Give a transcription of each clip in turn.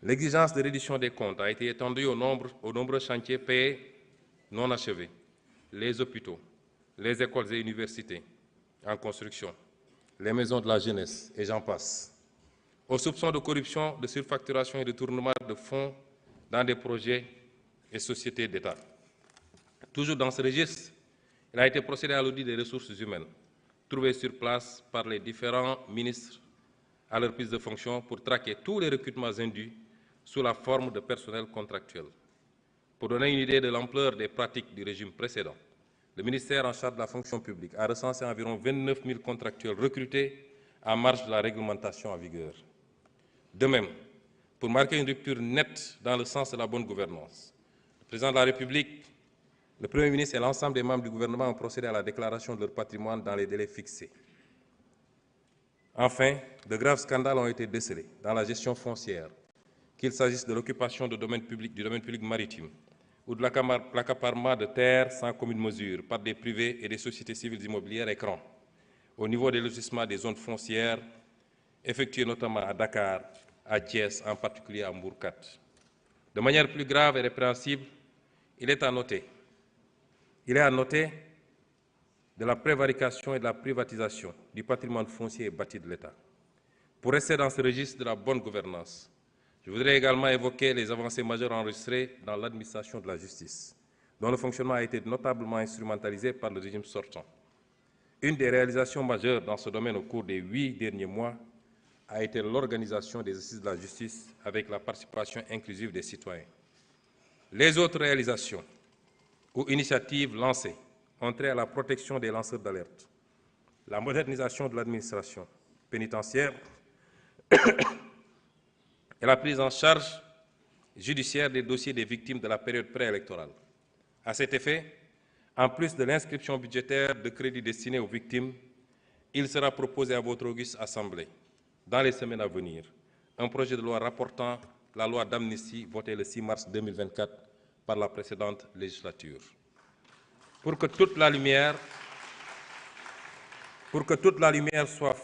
L'exigence de reddition des comptes a été étendue aux nombreux chantiers payés non achevés, les hôpitaux, les écoles et universités en construction, les maisons de la jeunesse, et j'en passe. Aux soupçons de corruption, de surfacturation et de détournement de fonds dans des projets et sociétés d'État. Toujours dans ce registre, il a été procédé à l'audit des ressources humaines, trouvées sur place par les différents ministres à leur prise de fonction pour traquer tous les recrutements indus sous la forme de personnel contractuel. Pour donner une idée de l'ampleur des pratiques du régime précédent, le ministère en charge de la fonction publique a recensé environ 29 000 contractuels recrutés en marge de la réglementation en vigueur. De même, pour marquer une rupture nette dans le sens de la bonne gouvernance, le président de la République, le Premier ministre et l'ensemble des membres du gouvernement ont procédé à la déclaration de leur patrimoine dans les délais fixés. Enfin, de graves scandales ont été décelés dans la gestion foncière, qu'il s'agisse de l'occupation du domaine public maritime ou de l'accaparement de terres sans commune mesure par des privés et des sociétés civiles immobilières écrans, au niveau des lotissements des zones foncières, effectués notamment à Dakar, à Thiès, en particulier à Mbourkat. De manière plus grave et répréhensible, il est à noter de la prévarication et de la privatisation du patrimoine foncier et bâti de l'État. Pour rester dans ce registre de la bonne gouvernance, je voudrais également évoquer les avancées majeures enregistrées dans l'administration de la justice, dont le fonctionnement a été notablement instrumentalisé par le régime sortant. Une des réalisations majeures dans ce domaine au cours des 8 derniers mois a été l'organisation des assises de la justice avec la participation inclusive des citoyens. Les autres réalisations ou initiatives lancées ont trait à la protection des lanceurs d'alerte, la modernisation de l'administration pénitentiaire et la prise en charge judiciaire des dossiers des victimes de la période préélectorale. À cet effet, en plus de l'inscription budgétaire de crédits destinés aux victimes, il sera proposé à votre auguste Assemblée, dans les semaines à venir, un projet de loi rapportant la loi d'amnistie votée le 6 mars 2024 par la précédente législature. Pour que toute la lumière soit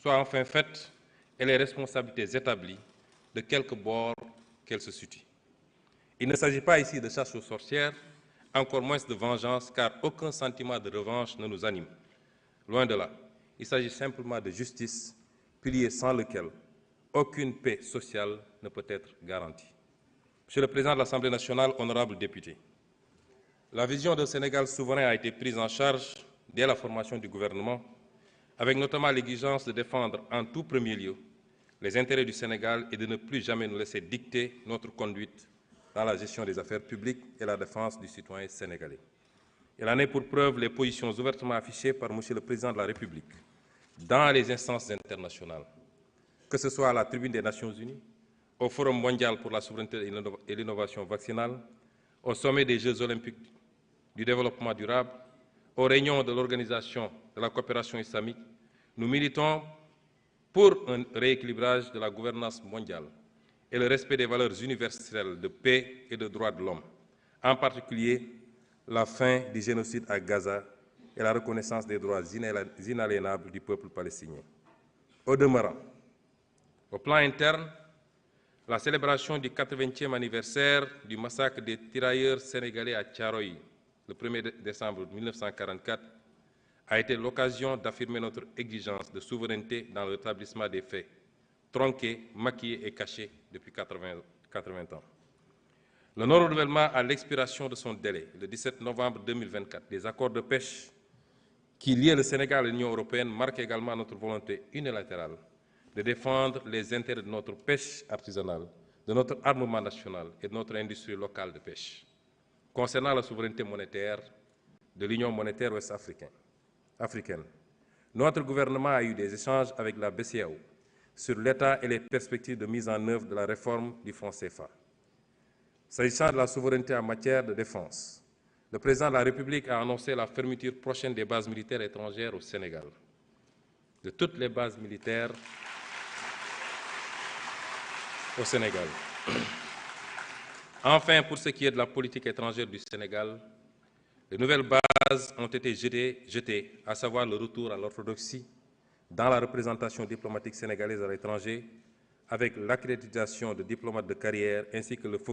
enfin faite et les responsabilités établies, de quelque bord qu'elles se situent. Il ne s'agit pas ici de chasse aux sorcières, encore moins de vengeance, car aucun sentiment de revanche ne nous anime. Loin de là, il s'agit simplement de justice, pilier sans lequel aucune paix sociale ne peut être garantie. Monsieur le Président de l'Assemblée nationale, honorables députés, la vision d'un Sénégal souverain a été prise en charge dès la formation du gouvernement, avec notamment l'exigence de défendre en tout premier lieu les intérêts du Sénégal et de ne plus jamais nous laisser dicter notre conduite dans la gestion des affaires publiques et la défense du citoyen sénégalais. Il en est pour preuve les positions ouvertement affichées par M. le Président de la République dans les instances internationales, que ce soit à la tribune des Nations Unies, au Forum mondial pour la souveraineté et l'innovation vaccinale, au sommet des Jeux olympiques du développement durable, aux réunions de l'Organisation de la coopération islamique. Nous militons pour un rééquilibrage de la gouvernance mondiale et le respect des valeurs universelles de paix et de droits de l'homme, en particulier la fin du génocide à Gaza et la reconnaissance des droits inaliénables du peuple palestinien. Au demeurant, au plan interne, la célébration du 80e anniversaire du massacre des tirailleurs sénégalais à Thiaroye, le 1er décembre 1944, a été l'occasion d'affirmer notre exigence de souveraineté dans le rétablissement des faits, tronqués, maquillés et cachés depuis 80 ans. Le non-renouvellement à l'expiration de son délai, le 17 novembre 2024, des accords de pêche qui lient le Sénégal et l'Union européenne marque également notre volonté unilatérale de défendre les intérêts de notre pêche artisanale, de notre armement national et de notre industrie locale de pêche. Concernant la souveraineté monétaire de l'Union monétaire ouest-africaine, notre gouvernement a eu des échanges avec la BCEAO sur l'état et les perspectives de mise en œuvre de la réforme du franc CFA. S'agissant de la souveraineté en matière de défense, le président de la République a annoncé la fermeture prochaine des bases militaires étrangères au Sénégal. De toutes les bases militaires au Sénégal. Enfin, pour ce qui est de la politique étrangère du Sénégal, de nouvelles bases ont été jetées, à savoir le retour à l'orthodoxie dans la représentation diplomatique sénégalaise à l'étranger, avec l'accréditation de diplomates de carrière ainsi que le